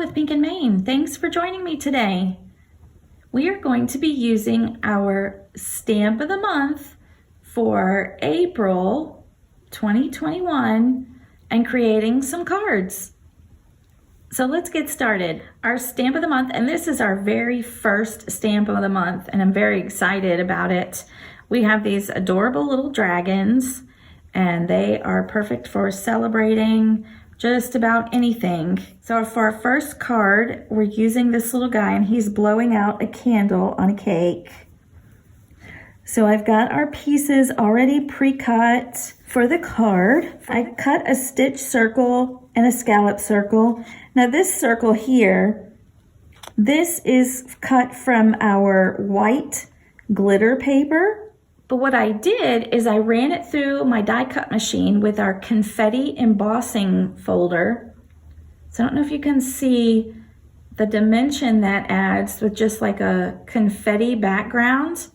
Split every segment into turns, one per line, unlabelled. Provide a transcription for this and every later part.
with Pink and Maine. Thanks for joining me today. We are going to be using our stamp of the month for April 2021 and creating some cards. So let's get started. Our stamp of the month, and this is our very first stamp of the month, and I'm very excited about it. We have these adorable little dragons, and they are perfect for celebrating just about anything. So for our first card, we're using this little guy, and he's blowing out a candle on a cake. So I've got our pieces already pre-cut for the card. I cut a stitch circle and a scallop circle. Now this circle here, this is cut from our white glitter paper. But what I did is I ran it through my die cut machine with our confetti embossing folder. So I don't know if you can see the dimension that adds with just like a confetti background.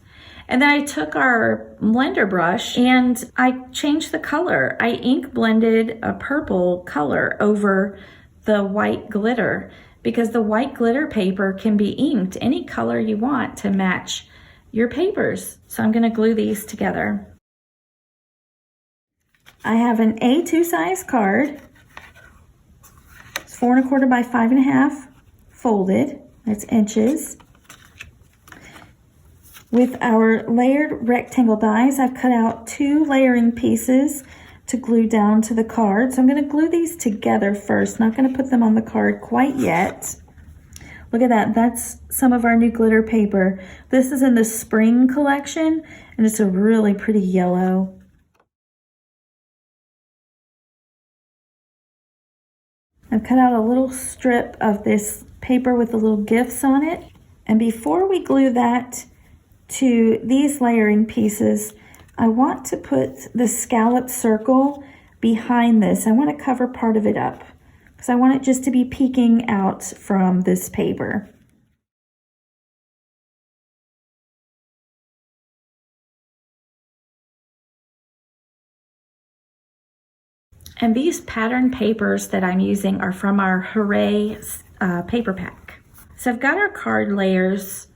And then I took our blender brush and I changed the color. I ink blended a purple color over the white glitter because the white glitter paper can be inked any color you want to match your papers. So I'm going to glue these together. I have an A2 size card. It's 4 1/4 by 5 1/2 folded. That's inches. With our layered rectangle dies, I've cut out 2 layering pieces to glue down to the card. So I'm going to glue these together first. Not going to put them on the card quite yet. Look at that, that's some of our new glitter paper. This is in the spring collection, and it's a really pretty yellow. I've cut out a little strip of this paper with the little gifts on it. And before we glue that to these layering pieces, I want to put the scallop circle behind this. I want to cover part of it up, because I want it just to be peeking out from this paper. And these pattern papers that I'm using are from our Hooray paper pack. So I've got our card layers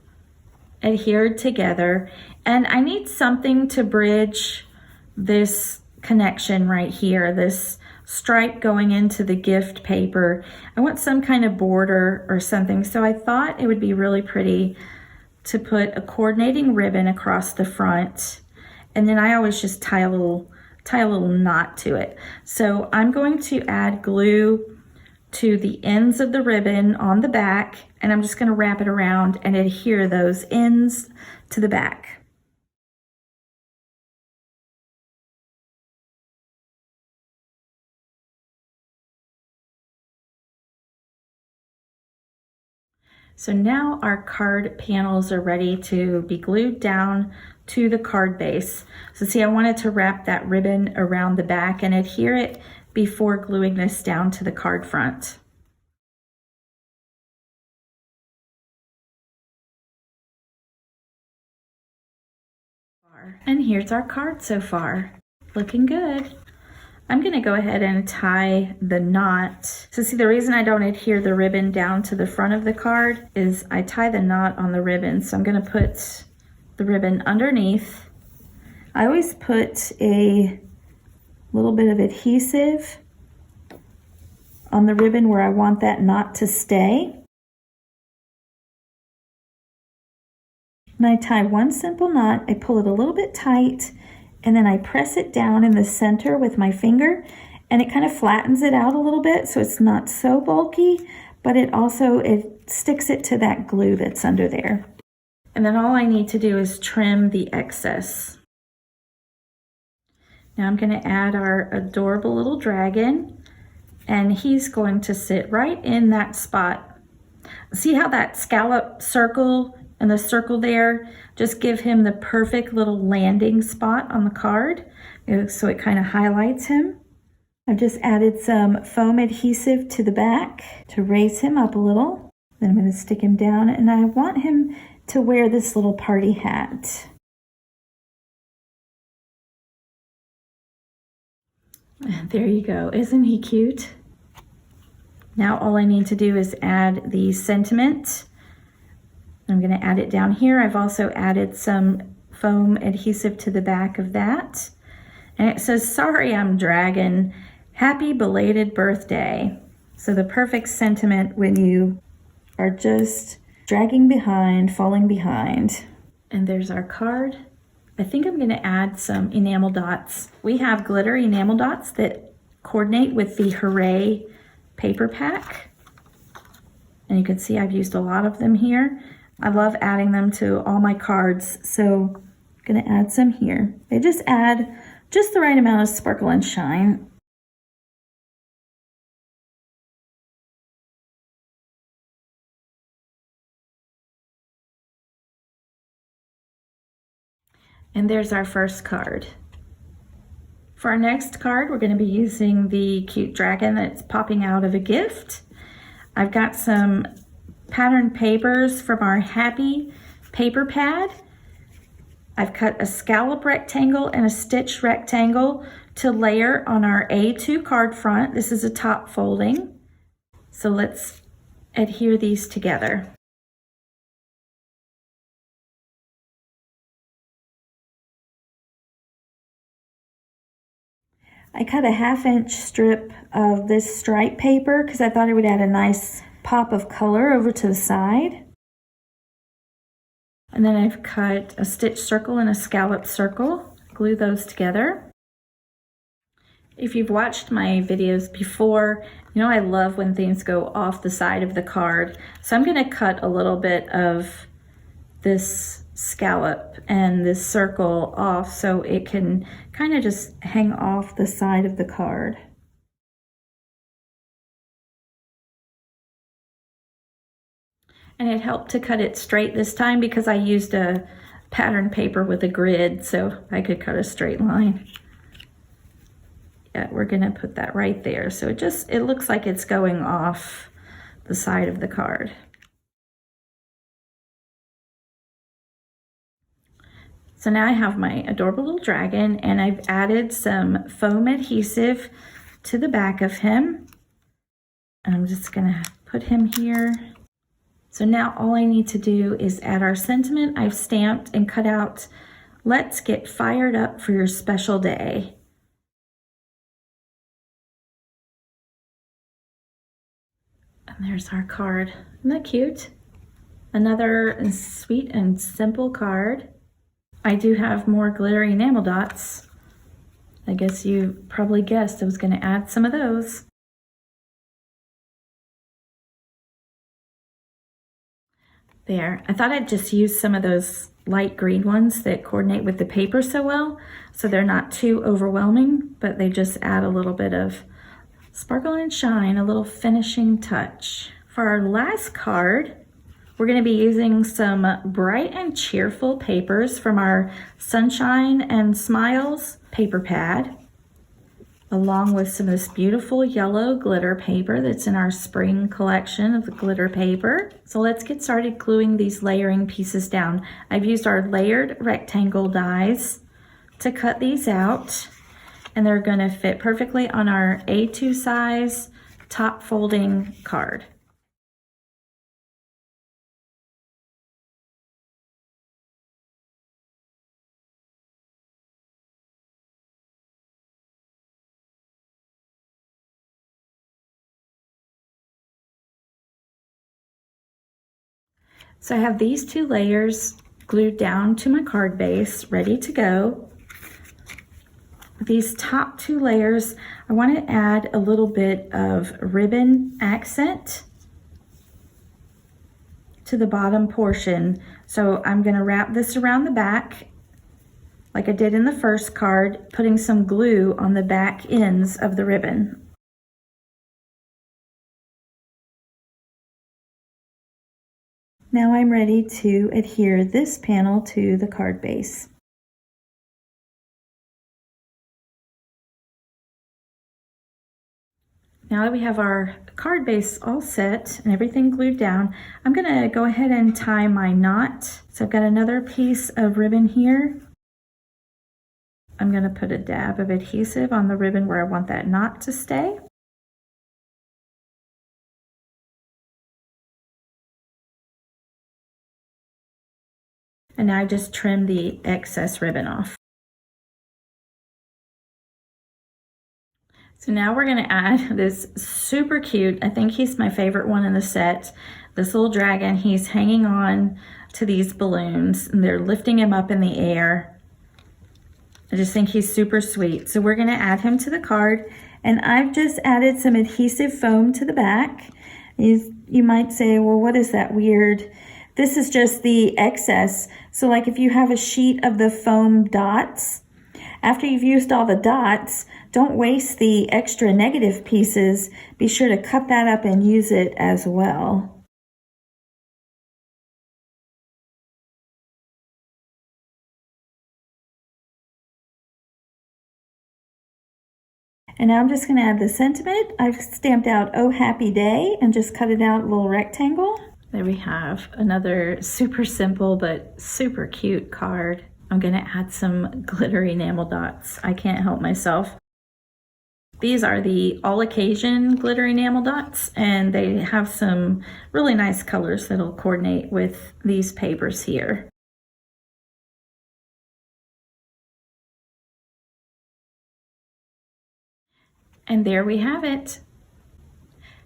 adhered together, and I need something to bridge this connection right here, this stripe going into the gift paper. I want some kind of border or something, so I thought it would be really pretty to put a coordinating ribbon across the front, and then I always just tie a little knot to it. So I'm going to add glue to the ends of the ribbon on the back, and I'm just going to wrap it around and adhere those ends to the back. So now our card panels are ready to be glued down to the card base. So see, I wanted to wrap that ribbon around the back and adhere it before gluing this down to the card front. And here's our card so far. Looking good. I'm going to go ahead and tie the knot. So see, the reason I don't adhere the ribbon down to the front of the card is I tie the knot on the ribbon. So I'm going to put the ribbon underneath. I always put a little bit of adhesive on the ribbon where I want that knot to stay. And I tie one simple knot, I pull it a little bit tight, and then I press it down in the center with my finger, and it kind of flattens it out a little bit so it's not so bulky, but it sticks it to that glue that's under there. And then all I need to do is trim the excess. Now I'm going to add our adorable little dragon, and he's going to sit right in that spot. See how that scallop circle and the circle there just give him the perfect little landing spot on the card, so it kind of highlights him. I've just added some foam adhesive to the back to raise him up a little. Then I'm going to stick him down, and I want him to wear this little party hat. There you go. Isn't he cute? Now all I need to do is add the sentiment. I'm going to add it down here. I've also added some foam adhesive to the back of that. And it says, "Sorry I'm dragging. Happy belated birthday." So the perfect sentiment when you are just dragging behind, falling behind. And there's our card. I think I'm going to add some enamel dots. We have glitter enamel dots that coordinate with the Hooray paper pack. And you can see I've used a lot of them here. I love adding them to all my cards, so I'm going to add some here. They just add just the right amount of sparkle and shine. And there's our first card. For our next card, we're going to be using the cute dragon that's popping out of a gift. I've got some patterned papers from our Happy paper pad. I've cut a scallop rectangle and a stitch rectangle to layer on our A2 card front. This is a top folding. So let's adhere these together. I cut a 1/2-inch strip of this stripe paper because I thought it would add a nice pop of color over to the side. And then I've cut a stitch circle and a scallop circle, glue those together. If you've watched my videos before, you know I love when things go off the side of the card. So I'm going to cut a little bit of this scallop and this circle off so it can kind of just hang off the side of the card. And it helped to cut it straight this time because I used a pattern paper with a grid, so I could cut a straight line. Yeah, we're gonna put that right there. So it looks like it's going off the side of the card. So now I have my adorable little dragon, and I've added some foam adhesive to the back of him. And I'm just gonna put him here. So now all I need to do is add our sentiment. I've stamped and cut out, "Let's get fired up for your special day." And there's our card. Isn't that cute? Another sweet and simple card. I do have more glitter enamel dots. I guess you probably guessed I was going to add some of those. There, I thought I'd just use some of those light green ones that coordinate with the paper so well, so they're not too overwhelming, but they just add a little bit of sparkle and shine, a little finishing touch. For our last card, we're going to be using some bright and cheerful papers from our Sunshine and Smiles paper pad, along with some of this beautiful yellow glitter paper that's in our spring collection of the glitter paper. So let's get started gluing these layering pieces down. I've used our layered rectangle dies to cut these out, and they're going to fit perfectly on our A2 size top folding card. So I have these 2 layers glued down to my card base, ready to go. These top 2 layers, I want to add a little bit of ribbon accent to the bottom portion. So I'm going to wrap this around the back like I did in the first card, putting some glue on the back ends of the ribbon. Now I'm ready to adhere this panel to the card base. Now that we have our card base all set and everything glued down, I'm going to go ahead and tie my knot. So I've got another piece of ribbon here. I'm going to put a dab of adhesive on the ribbon where I want that knot to stay. And now I just trim the excess ribbon off. So now we're going to add this super cute, I think he's my favorite one in the set, this little dragon. He's hanging on to these balloons and they're lifting him up in the air. I just think he's super sweet. So we're going to add him to the card, and I've just added some adhesive foam to the back. You might say, well, what is that weird? This is just the excess. So like if you have a sheet of the foam dots, after you've used all the dots, don't waste the extra negative pieces. Be sure to cut that up and use it as well. And now I'm just going to add the sentiment. I've stamped out "Oh Happy Day" and just cut it out a little rectangle. There we have another super simple but super cute card. I'm going to add some glittery enamel dots. I can't help myself. These are the all occasion glitter enamel dots, and they have some really nice colors that'll coordinate with these papers here. And there we have it.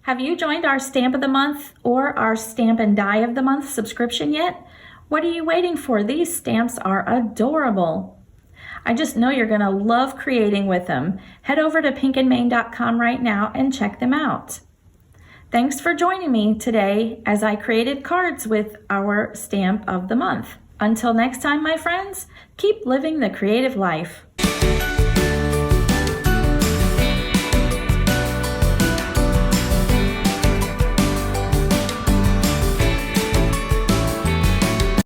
Have you joined our Stamp of the Month or our Stamp and Die of the Month subscription yet? What are you waiting for? These stamps are adorable. I just know you're going to love creating with them. Head over to pinkandmane.com right now and check them out. Thanks for joining me today as I created cards with our Stamp of the Month. Until next time, my friends, keep living the creative life.